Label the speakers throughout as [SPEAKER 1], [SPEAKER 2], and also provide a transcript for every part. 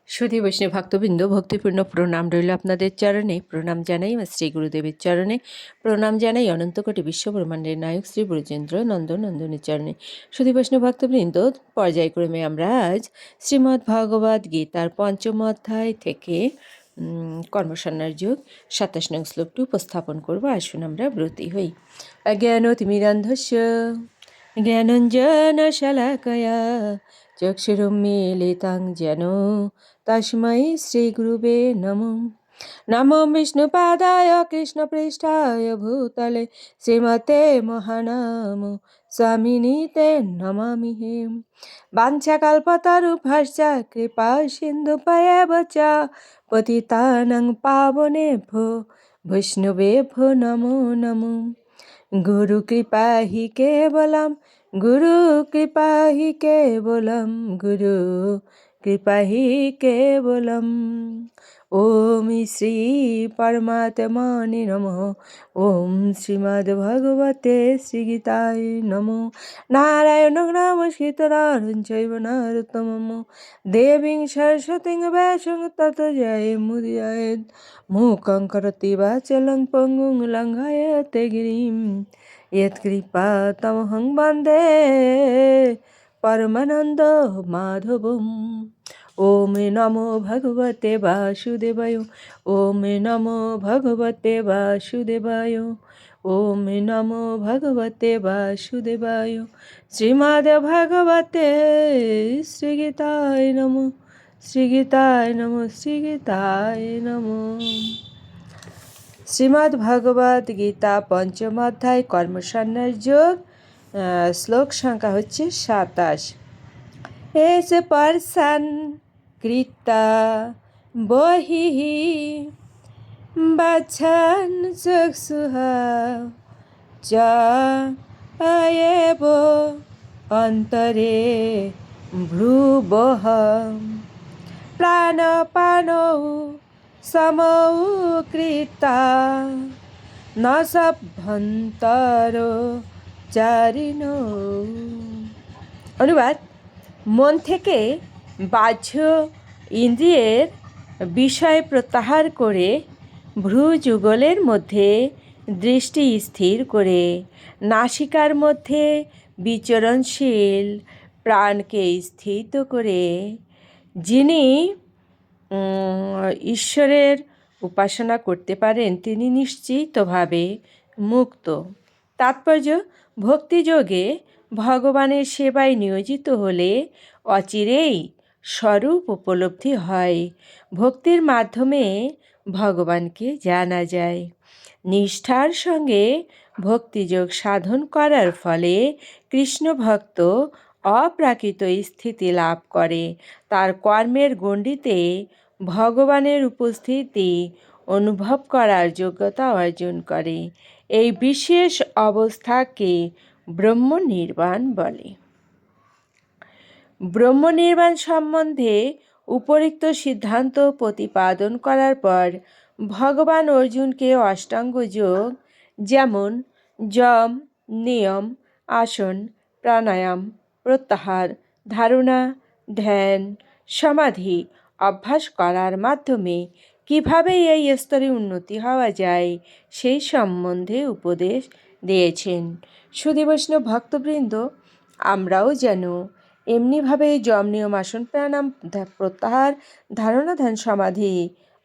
[SPEAKER 1] সুধী বৈষ্ণব ভক্তবৃন্দ, ভক্তিপূর্ণ প্রণাম রইল আপনাদের চরণে। প্রণাম জানাই আমার শ্রী গুরুদেবের চরণে। প্রণাম জানাই অনন্তকোটি বিশ্বব্রহ্মাণ্ডের নায়ক শ্রী ব্রজেন্দ্র নন্দনের চরণে। সুধী বৈষ্ণব ভক্তবৃন্দ, পর্যায়ক্রমে আমরা আজ শ্রীমদ্ ভগবদ গীতার পঞ্চম অধ্যায় থেকে কর্মসন্ন্যাস যোগ ২৭ নং শ্লোকটি উপস্থাপন করব। আসুন আমরা ব্রতী হই। অজ্ঞানতিমিরান্ধস্য জ্ঞানঞ্জনশলাকয়া চক্ষুরুন্মীলিतं যেন তস্मै শ্রীগুরুবে নমঃ। নমো বিষ্ণুপাদায় কৃষ্ণপৃষ্ঠায় ভূতলে শ্রীমতে মহানাম স্বামিনীতে নমামি। বাঞ্ছাকল্পতরুভ্যশ্চ কৃপা সিন্ধুভ্যেব চ পতিতানাং পাবনেভ্যো বৈষ্ণবেভ্যো নমো নমঃ। गुरु कृपा ही केवलम, गुरु कृपा ही केवलम, गुरु कृपा ही केवलम। ओम श्री परमात्मने नमः। ओम श्रीमद्भगवते श्रीगीताय नमो। नारायण नमस्कृत नरं चैव नरोत्तमं देवीं सरस्वतीं व्यासं ततो जयमुदीरयेत्। मूकं करोति वाचालं पङ्गुं लङ्घयते गिरिं यत्कृपातमहं वन्दे परमानन्द माधवम्। ओम नमो भगवते वासुदेवाय। ओम नमो भगवते वासुदेवाय। ओम नमो भगवते वासुदेवाय। श्रीमद्भगवते श्रीगीताय नमः। श्रीगीताय नमः। श्रीगीताय नमः। শ্রীমদ্ ভগবদ গীতা পঞ্চম অধ্যায় কর্মসন্ন্যাস যোগ, শ্লোক সংখ্যা হচ্ছে ২৭। এস পার্সন কৃতা বহিঃ বাছান চক্ষুঃ চ এব অন্তরে ভ্রুবঃ প্রাণপানৌ সমৌ কৃতা ন সভ্যন্তর চারিণো। অনুবাদ: মন থেকে বাহ্য ইন্দ্রিয়ের বিষয় প্রত্যাহার করে ভ্রু যুগলের মধ্যে দৃষ্টি স্থির করে নাসিকার মধ্যে বিচরণশীল প্রাণকে স্থিত করে যিনি ঈশ্বরের উপাসনা করতে পারেন তিনি নিশ্চিতভাবে মুক্ত। তাৎপর্য: ভক্তিযোগে ভগবানের সেবায় নিয়োজিত হলে অচিরেই স্বরূপ উপলব্ধি হয়। ভক্তির মাধ্যমে ভগবানকে জানা যায়। নিষ্ঠার সঙ্গে ভক্তিযোগ সাধন করার ফলে কৃষ্ণ ভক্ত অপ্রাকৃত স্থিতি লাভ করে। তার কর্মের গণ্ডিতে ভগবানের উপস্থিতি অনুভব করার যোগ্যতা অর্জন করে। এই বিশেষ অবস্থাকে ব্রহ্মনির্বাণ বলে। ব্রহ্মনির্বাণ সম্বন্ধে উপরিক্ত সিদ্ধান্ত প্রতিপাদন করার পর ভগবান অর্জুনকে অষ্টাঙ্গ যোগ, যেমন যম, নিয়ম, আসন, প্রাণায়াম, প্রত্যাহার, ধারণা, ধ্যান, সমাধি অভ্যাস করার মাধ্যমে কিভাবে এই স্তরে উন্নতি হওয়া যায় সেই সম্বন্ধে উপদেশ দিয়েছেন। সুধী বৈষ্ণব ভক্তবৃন্দ, আমরাও যেন এমনিভাবে যম, নিয়ম, আসন, প্রাণায়াম, প্রত্যাহার, ধারণা, ধ্যান, সমাধি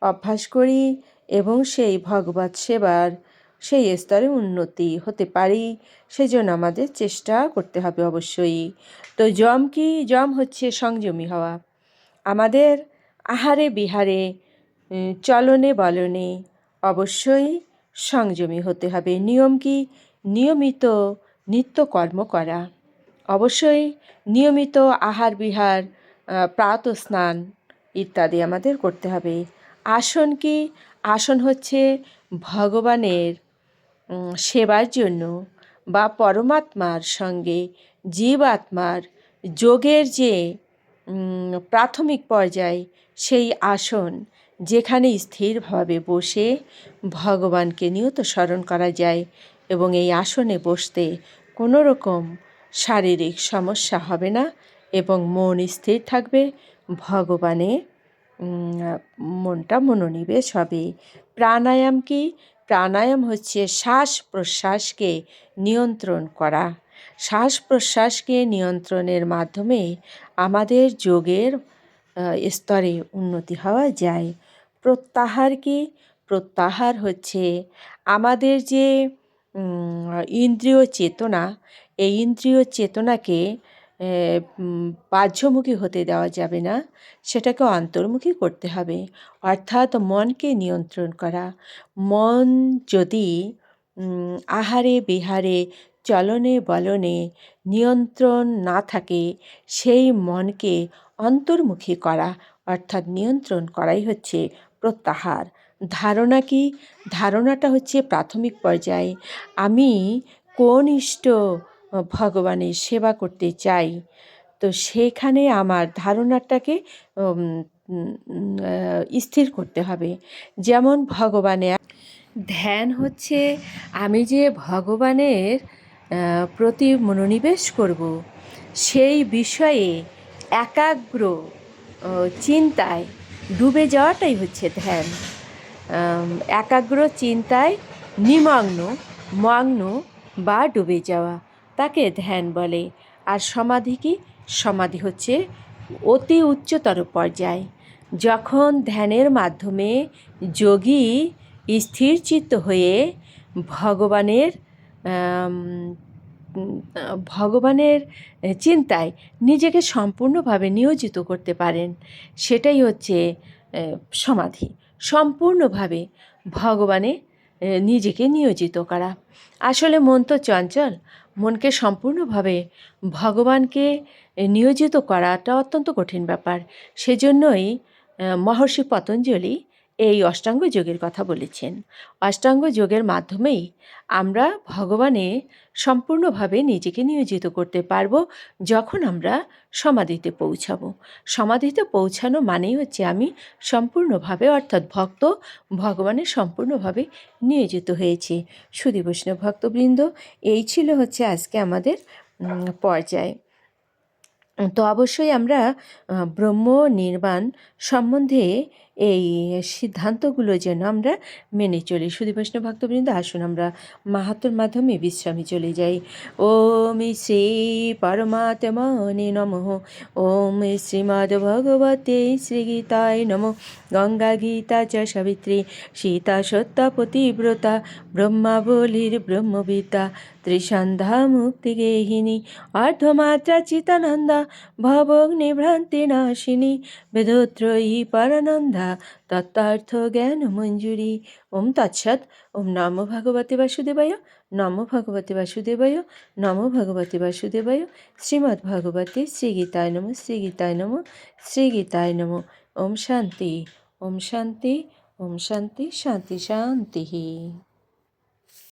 [SPEAKER 1] অভ্যাস করি এবং সেই ভগবৎ সেবার সেই স্তরে উন্নতি হতে পারি। সেজন্য আমাদের চেষ্টা করতে হবে অবশ্যই। তো যম কি? যম হচ্ছে সংযমী হওয়া। আমাদের আহারে বিহারে, চলনে বলনে অবশ্যই সংযমী হতে হবে। নিয়ম কি? নিয়মিত নিত্যকর্ম করা। অবশ্যই নিয়মিত আহার বিহার, প্রাতঃ স্নান ইত্যাদি আমাদের করতে হবে। আসন কি? আসন হচ্ছে ভগবানের সেবার জন্য বা পরমাত্মার সঙ্গে জীবাত্মার যোগের যে প্রাথমিক পর্যায়, সেই আসন যেখানে স্থিরভাবে বসে ভগবানকে নিয়ত স্মরণ করা যায় এবং এই আসনে বসতে কোনো রকম শারীরিক সমস্যা হবে না এবং মন স্থির থাকবে ভগবানে মনটা মনোনিবেশ হবে। প্রাণায়াম কি? প্রাণায়াম হচ্ছে শ্বাস প্রশ্বাসকে নিয়ন্ত্রণ করা। শ্বাস প্রশ্বাসকে নিয়ন্ত্রণের মাধ্যমে আমাদের যোগের স্তরে উন্নতি হওয়া যায়। প্রত্যাহার কি? প্রত্যাহার হচ্ছে আমাদের যে ইন্দ্রিয় চেতনা, এই ইন্দ্রিয় চেতনাকে বাহ্যমুখী হতে দেওয়া যাবে না, সেটাকে অন্তর্মুখী করতে হবে। অর্থাৎ মনকে নিয়ন্ত্রণ করা। মন যদি আহারে বিহারে চলনে বলনে নিয়ন্ত্রণ না থাকে, সেই মনকে অন্তর্মুখী করা অর্থাৎ নিয়ন্ত্রণ করাই হচ্ছে প্রত্যাহার। ধারণা কি? ধারণাটা হচ্ছে প্রাথমিক পর্যায়ে আমি কোন ইষ্ট ভগবানের সেবা করতে চাই, তো সেখানে আমার ধারণাটাকে স্থির করতে হবে। যেমন ভগবানের ধ্যান হচ্ছে আমি যে ভগবানের প্রতি মনোনিবেশ করব, সেই বিষয়ে একাগ্র চিন্তায় ডুবে যাওয়াটাই হচ্ছে ধ্যান। একাগ্র চিন্তায় মগ্ন বা ডুবে যাওয়া, তাকে ধ্যান বলে। আর সমাধি কি? সমাধি হচ্ছে অতি উচ্চতর পর্যায়। যখন ধ্যানের মাধ্যমে যোগী স্থিরচিত্ত হয়ে ভগবানের ভগবানের চিন্তায় নিজেকে সম্পূর্ণভাবে নিয়োজিত করতে পারেন, সেটাই হচ্ছে সমাধি। সম্পূর্ণভাবে ভগবানে নিজেকে নিয়োজিত করা। আসলে মন তো চঞ্চল, মনকে সম্পূর্ণভাবে ভগবানকে নিয়োজিত করাটা অত্যন্ত কঠিন ব্যাপার। সেজন্যই মহর্ষি পতঞ্জলি এই অষ্টাঙ্গ যোগের কথা বলেছেন। অষ্টাঙ্গ যোগের মাধ্যমেই আমরা ভগবানে সম্পূর্ণভাবে নিজেকে নিয়োজিত করতে পারবো, যখন আমরা সমাধিতে পৌঁছাবো। সমাধিতে পৌঁছানো মানেই হচ্ছে আমি সম্পূর্ণভাবে অর্থাৎ ভক্ত ভগবানের সম্পূর্ণভাবে নিয়োজিত হয়েছি। সুধী বৈষ্ণব ভক্তবৃন্দ, এই ছিল হচ্ছে আজকে আমাদের পর্যায়। তো অবশ্যই আমরা ব্রহ্ম নির্বাণ সম্বন্ধে এই সিদ্ধান্তগুলো যেন আমরা মেনে চলি। সুধী বৈষ্ণব ভক্তবৃন্দ, আসুন আমরা মাহাত্ম্যর মাধ্যমে বিশ্রামে চলে যাই। ওম শ্রী পরমাত্মনে নমঃ। ওম শ্রীমদ্ ভগবতে শ্রীগীতায় নমঃ। গঙ্গা গীতা চ সাবিত্রী সীতা সত্যা পতিব্রতা ব্রহ্মাবলীর ব্রহ্মবিদ্যা ত্রিসন্ধ্যা মুক্তিগেহিনী অর্ধমাত্রা চিতানন্দা ভবগ্নিভ্রান্তি নাশিনী বেদত্রয়ী পরানন্দা তত্ত্বার্থ জ্ঞান মঞ্জুরি। ওম তৎসৎ। ওম নমো ভগবতে বাসুদেবায়। নমো ভগবতে বাসুদেবায়। নমো ভগবতে বাসুদেবায়। শ্রীমদ্ ভগবতে শ্রীগীতায় নমঃ। শ্রীগীতায় নমঃ। শ্রীগীতায় নমঃ। ওম শান্তি। ওম শান্তি। ওম শান্তি। শান্তি শান্তি।